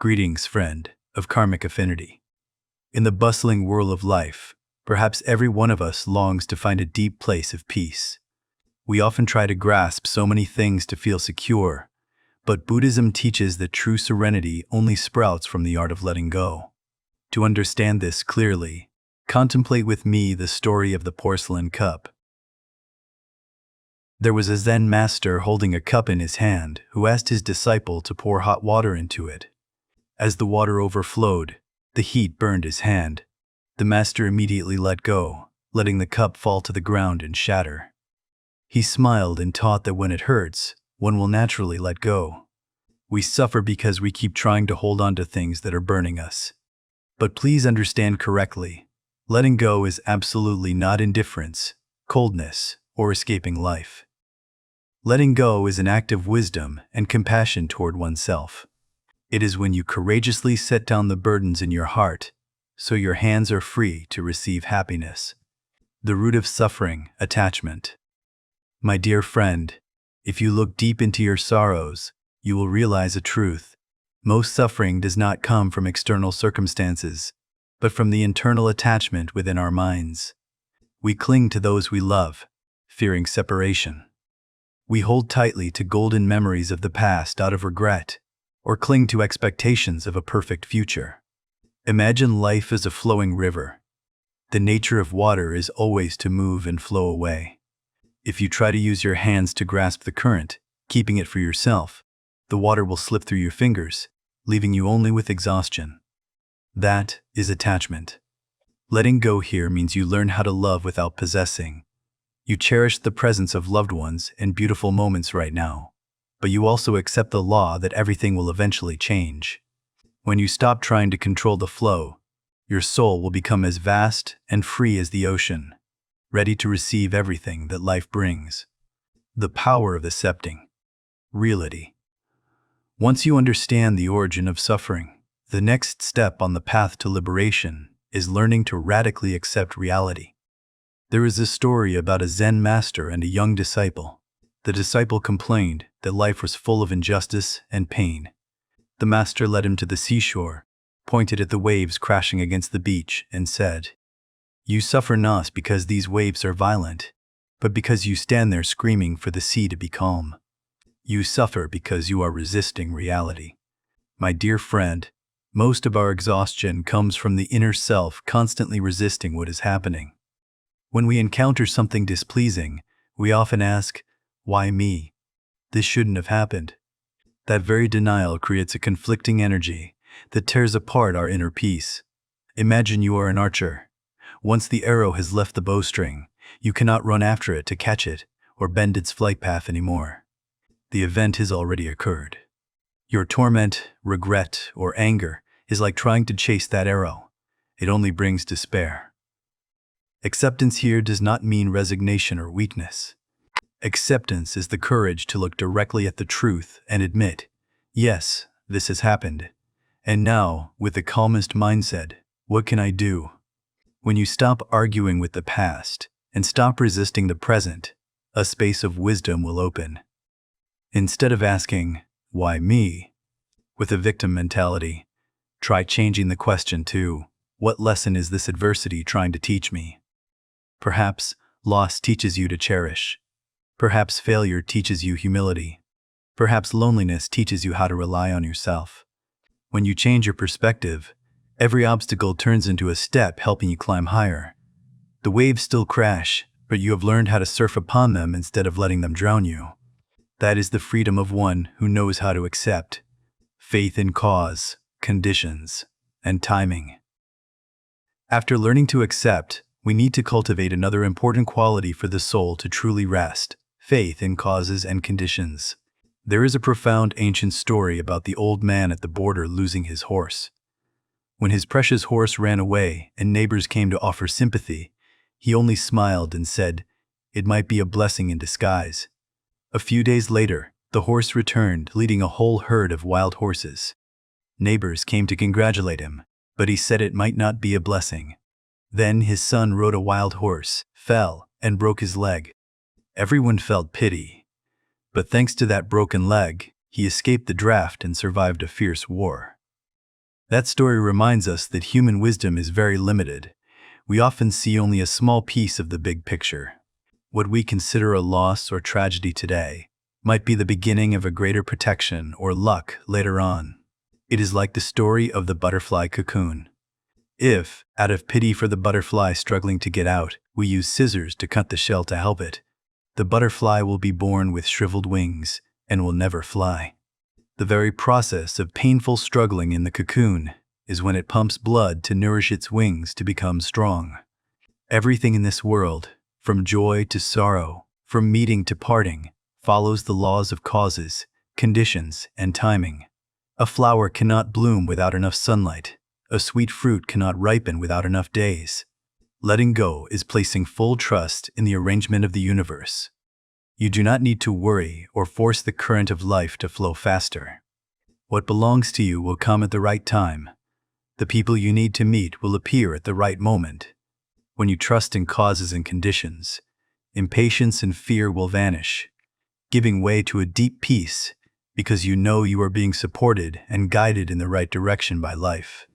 Greetings, friend of karmic affinity. In the bustling whirl of life, perhaps every one of us longs to find a deep place of peace. We often try to grasp so many things to feel secure, but Buddhism teaches that true serenity only sprouts from the art of letting go. To understand this clearly, contemplate with me the story of the porcelain cup. There was a Zen master holding a cup in his hand who asked his disciple to pour hot water into it. As the water overflowed, the heat burned his hand. The master immediately let go, letting the cup fall to the ground and shatter. He smiled and taught that when it hurts, one will naturally let go. We suffer because we keep trying to hold on to things that are burning us. But please understand correctly, letting go is absolutely not indifference, coldness, or escaping life. Letting go is an act of wisdom and compassion toward oneself. It is when you courageously set down the burdens in your heart, so your hands are free to receive happiness. The root of suffering, attachment. My dear friend, if you look deep into your sorrows, you will realize a truth. Most suffering does not come from external circumstances, but from the internal attachment within our minds. We cling to those we love, fearing separation. We hold tightly to golden memories of the past out of regret, or cling to expectations of a perfect future. Imagine life as a flowing river. The nature of water is always to move and flow away. If you try to use your hands to grasp the current, keeping it for yourself, the water will slip through your fingers, leaving you only with exhaustion. That is attachment. Letting go here means you learn how to love without possessing. You cherish the presence of loved ones and beautiful moments right now, but you also accept the law that everything will eventually change. When you stop trying to control the flow, your soul will become as vast and free as the ocean, ready to receive everything that life brings. The power of accepting. Reality. Once you understand the origin of suffering, the next step on the path to liberation is learning to radically accept reality. There is a story about a Zen master and a young disciple. The disciple complained that life was full of injustice and pain. The master led him to the seashore, pointed at the waves crashing against the beach, and said, "You suffer not because these waves are violent, but because you stand there screaming for the sea to be calm. You suffer because you are resisting reality." My dear friend, most of our exhaustion comes from the inner self constantly resisting what is happening. When we encounter something displeasing, we often ask, "Why me? This shouldn't have happened." That very denial creates a conflicting energy that tears apart our inner peace. Imagine you are an archer. Once the arrow has left the bowstring, you cannot run after it to catch it or bend its flight path anymore. The event has already occurred. Your torment, regret, or anger is like trying to chase that arrow. It only brings despair. Acceptance here does not mean resignation or weakness. Acceptance is the courage to look directly at the truth and admit, yes, this has happened. And now, with the calmest mindset, what can I do? When you stop arguing with the past and stop resisting the present, a space of wisdom will open. Instead of asking, "Why me?" with a victim mentality, try changing the question to, "What lesson is this adversity trying to teach me?" Perhaps loss teaches you to cherish. Perhaps failure teaches you humility. Perhaps loneliness teaches you how to rely on yourself. When you change your perspective, every obstacle turns into a step helping you climb higher. The waves still crash, but you have learned how to surf upon them instead of letting them drown you. That is the freedom of one who knows how to accept. Faith in cause, conditions, and timing. After learning to accept, we need to cultivate another important quality for the soul to truly rest: faith in causes and conditions. There is a profound ancient story about the old man at the border losing his horse. When his precious horse ran away and neighbors came to offer sympathy, he only smiled and said, "It might be a blessing in disguise." A few days later, the horse returned, leading a whole herd of wild horses. Neighbors came to congratulate him, but he said it might not be a blessing. Then his son rode a wild horse, fell, and broke his leg. Everyone felt pity. But thanks to that broken leg, he escaped the draft and survived a fierce war. That story reminds us that human wisdom is very limited. We often see only a small piece of the big picture. What we consider a loss or tragedy today might be the beginning of a greater protection or luck later on. It is like the story of the butterfly cocoon. If, out of pity for the butterfly struggling to get out, we use scissors to cut the shell to help it, the butterfly will be born with shriveled wings and will never fly. The very process of painful struggling in the cocoon is when it pumps blood to nourish its wings to become strong. Everything in this world, from joy to sorrow, from meeting to parting, follows the laws of causes, conditions, and timing. A flower cannot bloom without enough sunlight. A sweet fruit cannot ripen without enough days. Letting go is placing full trust in the arrangement of the universe. You do not need to worry or force the current of life to flow faster. What belongs to you will come at the right time. The people you need to meet will appear at the right moment. When you trust in causes and conditions, impatience and fear will vanish, giving way to a deep peace because you know you are being supported and guided in the right direction by life.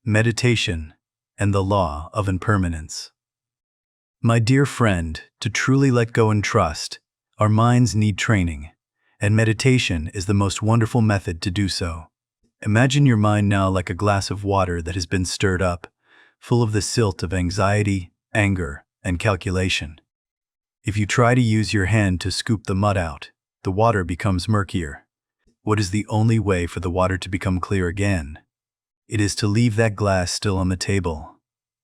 Meditation and the law of impermanence. My dear friend, to truly let go and trust, our minds need training, and meditation is the most wonderful method to do so. Imagine your mind now like a glass of water that has been stirred up, full of the silt of anxiety, anger, and calculation. If you try to use your hand to scoop the mud out, the water becomes murkier. What is the only way for the water to become clear again? It is to leave that glass still on the table.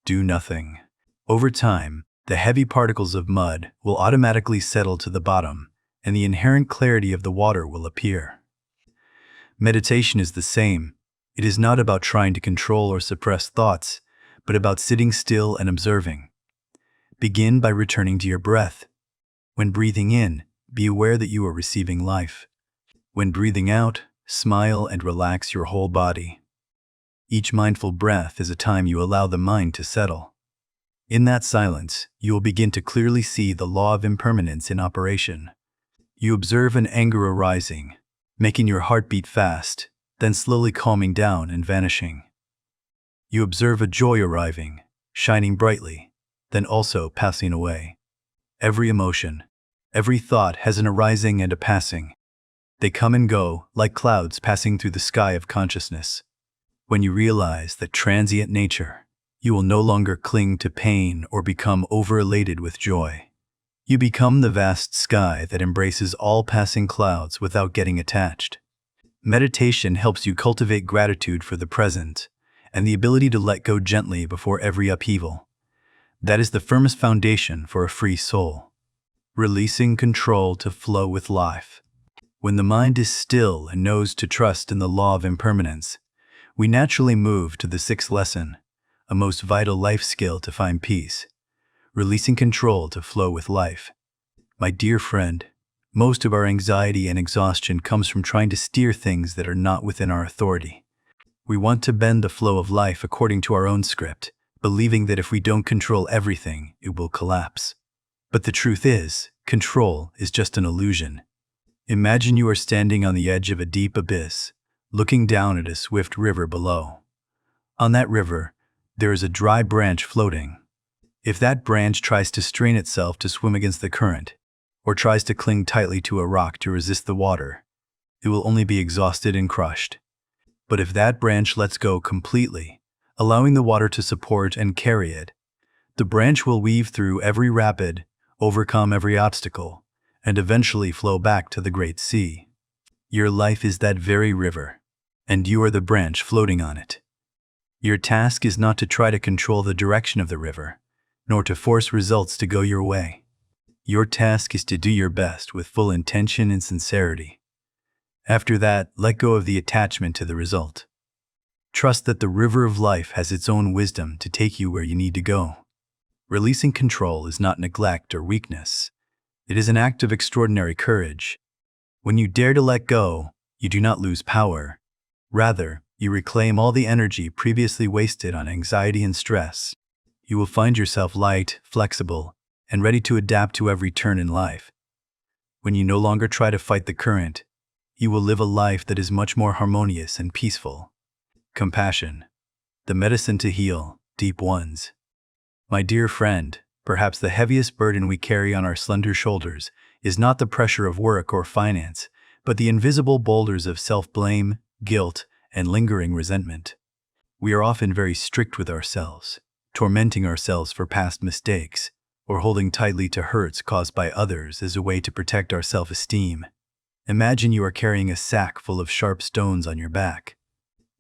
Do nothing. Over time, the heavy particles of mud will automatically settle to the bottom, and the inherent clarity of the water will appear. Meditation is the same. It is not about trying to control or suppress thoughts, but about sitting still and observing. Begin by returning to your breath. When breathing in, be aware that you are receiving life. When breathing out, smile and relax your whole body. Each mindful breath is a time you allow the mind to settle. In that silence, you will begin to clearly see the law of impermanence in operation. You observe an anger arising, making your heart beat fast, then slowly calming down and vanishing. You observe a joy arriving, shining brightly, then also passing away. Every emotion, every thought has an arising and a passing. They come and go like clouds passing through the sky of consciousness. When you realize that transient nature, you will no longer cling to pain or become over-elated with joy. You become the vast sky that embraces all passing clouds without getting attached. Meditation helps you cultivate gratitude for the present and the ability to let go gently before every upheaval. That is the firmest foundation for a free soul. Releasing control to flow with life. When the mind is still and knows to trust in the law of impermanence, we naturally move to the sixth lesson, a most vital life skill to find peace, releasing control to flow with life. My dear friend, most of our anxiety and exhaustion comes from trying to steer things that are not within our authority. We want to bend the flow of life according to our own script, believing that if we don't control everything, it will collapse. But the truth is, control is just an illusion. Imagine you are standing on the edge of a deep abyss, looking down at a swift river below. On that river, there is a dry branch floating. If that branch tries to strain itself to swim against the current, or tries to cling tightly to a rock to resist the water, it will only be exhausted and crushed. But if that branch lets go completely, allowing the water to support and carry it, the branch will weave through every rapid, overcome every obstacle, and eventually flow back to the great sea. Your life is that very river, and you are the branch floating on it. Your task is not to try to control the direction of the river, nor to force results to go your way. Your task is to do your best with full intention and sincerity. After that, let go of the attachment to the result. Trust that the river of life has its own wisdom to take you where you need to go. Releasing control is not neglect or weakness. It is an act of extraordinary courage. When you dare to let go, you do not lose power. Rather, you reclaim all the energy previously wasted on anxiety and stress. You will find yourself light, flexible, and ready to adapt to every turn in life. When you no longer try to fight the current, you will live a life that is much more harmonious and peaceful. Compassion, the medicine to heal deep wounds. My dear friend, perhaps the heaviest burden we carry on our slender shoulders is not the pressure of work or finance, but the invisible boulders of self-blame, guilt, and lingering resentment. We are often very strict with ourselves, tormenting ourselves for past mistakes, or holding tightly to hurts caused by others as a way to protect our self-esteem. Imagine you are carrying a sack full of sharp stones on your back.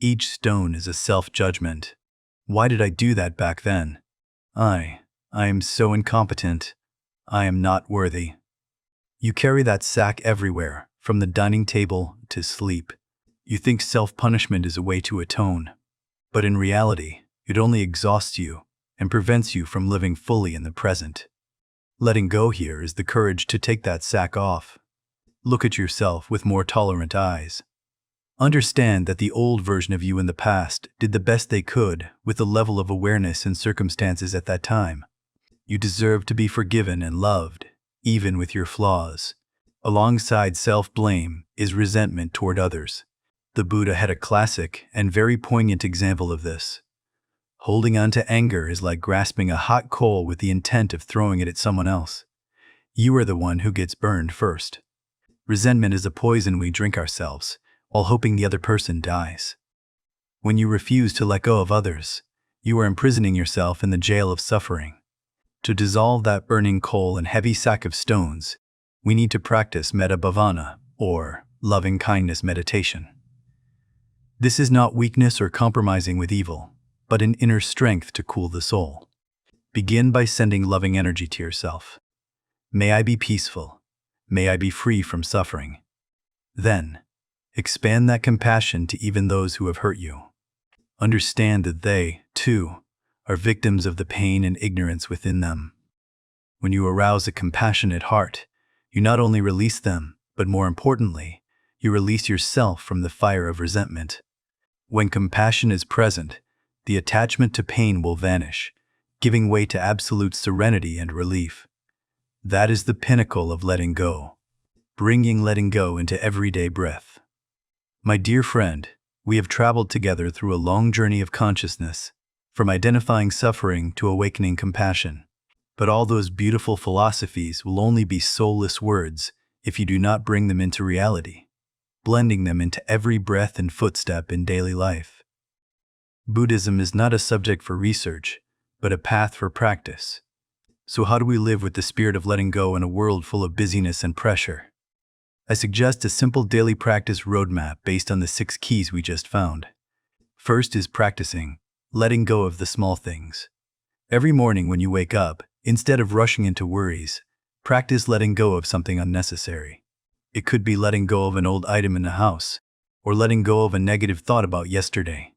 Each stone is a self-judgment. Why did I do that back then? I am so incompetent. I am not worthy. You carry that sack everywhere, from the dining table to sleep. You think self-punishment is a way to atone. But in reality, it only exhausts you and prevents you from living fully in the present. Letting go here is the courage to take that sack off. Look at yourself with more tolerant eyes. Understand that the old version of you in the past did the best they could with the level of awareness and circumstances at that time. You deserve to be forgiven and loved, even with your flaws. Alongside self-blame is resentment toward others. The Buddha had a classic and very poignant example of this. Holding on to anger is like grasping a hot coal with the intent of throwing it at someone else. You are the one who gets burned first. Resentment is a poison we drink ourselves, while hoping the other person dies. When you refuse to let go of others, you are imprisoning yourself in the jail of suffering. To dissolve that burning coal and heavy sack of stones, we need to practice metta bhavana, or loving-kindness meditation. This is not weakness or compromising with evil, but an inner strength to cool the soul. Begin by sending loving energy to yourself. May I be peaceful. May I be free from suffering. Then, expand that compassion to even those who have hurt you. Understand that they, too, are victims of the pain and ignorance within them. When you arouse a compassionate heart, you not only release them, but more importantly, you release yourself from the fire of resentment. When compassion is present, the attachment to pain will vanish, giving way to absolute serenity and relief. That is the pinnacle of letting go, bringing letting go into everyday breath. My dear friend, we have traveled together through a long journey of consciousness, from identifying suffering to awakening compassion. But all those beautiful philosophies will only be soulless words if you do not bring them into reality, blending them into every breath and footstep in daily life. Buddhism is not a subject for research, but a path for practice. So how do we live with the spirit of letting go in a world full of busyness and pressure? I suggest a simple daily practice roadmap based on the 6 keys we just found. First is practicing letting go of the small things. Every morning when you wake up, instead of rushing into worries, practice letting go of something unnecessary. It could be letting go of an old item in the house, or letting go of a negative thought about yesterday.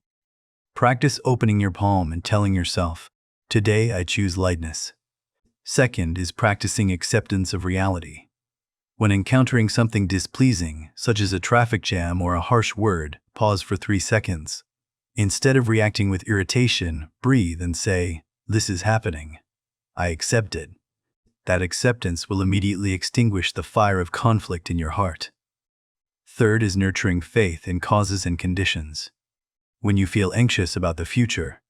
Practice opening your palm and telling yourself, "Today I choose lightness." Second is practicing acceptance of reality. When encountering something displeasing, such as a traffic jam or a harsh word, pause for 3 seconds. Instead of reacting with irritation, breathe and say, "This is happening. I accept it." That acceptance will immediately extinguish the fire of conflict in your heart. Third is nurturing faith in causes and conditions. When you feel anxious about the future,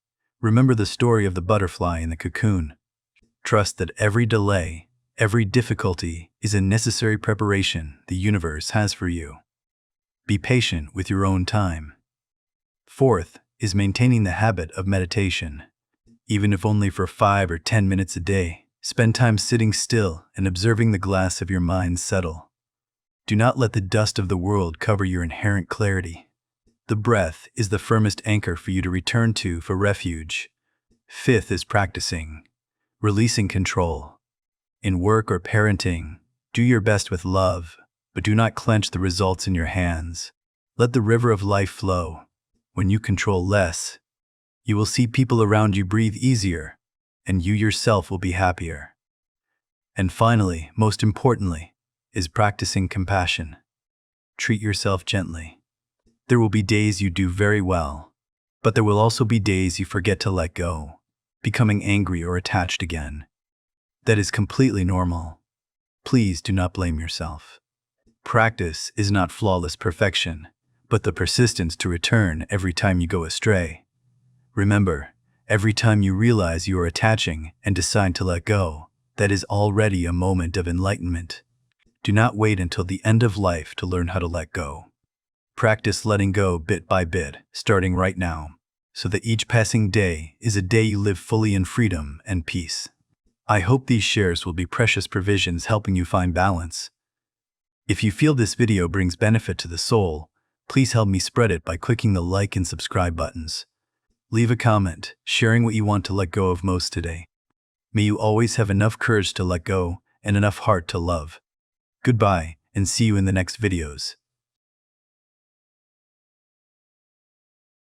remember the story of the butterfly in the cocoon. Trust that every delay, every difficulty is a necessary preparation the universe has for you. Be patient with your own time. Fourth is maintaining the habit of meditation. Even if only for 5 or 10 minutes a day, spend time sitting still and observing the glass of your mind settle. Do not let the dust of the world cover your inherent clarity. The breath is the firmest anchor for you to return to for refuge. Fifth is practicing releasing control. In work or parenting, do your best with love, but do not clench the results in your hands. Let the river of life flow. When you control less, you will see people around you breathe easier, and you yourself will be happier. And finally, most importantly, is practicing compassion. Treat yourself gently. There will be days you do very well, but there will also be days you forget to let go, becoming angry or attached again. That is completely normal. Please do not blame yourself. Practice is not flawless perfection, but the persistence to return every time you go astray. Remember, every time you realize you are attaching and decide to let go, that is already a moment of enlightenment. Do not wait until the end of life to learn how to let go. Practice letting go bit by bit, starting right now, so that each passing day is a day you live fully in freedom and peace. I hope these shares will be precious provisions helping you find balance. If you feel this video brings benefit to the soul, please help me spread it by clicking the like and subscribe buttons. Leave a comment, sharing what you want to let go of most today. May you always have enough courage to let go and enough heart to love. Goodbye, and see you in the next videos.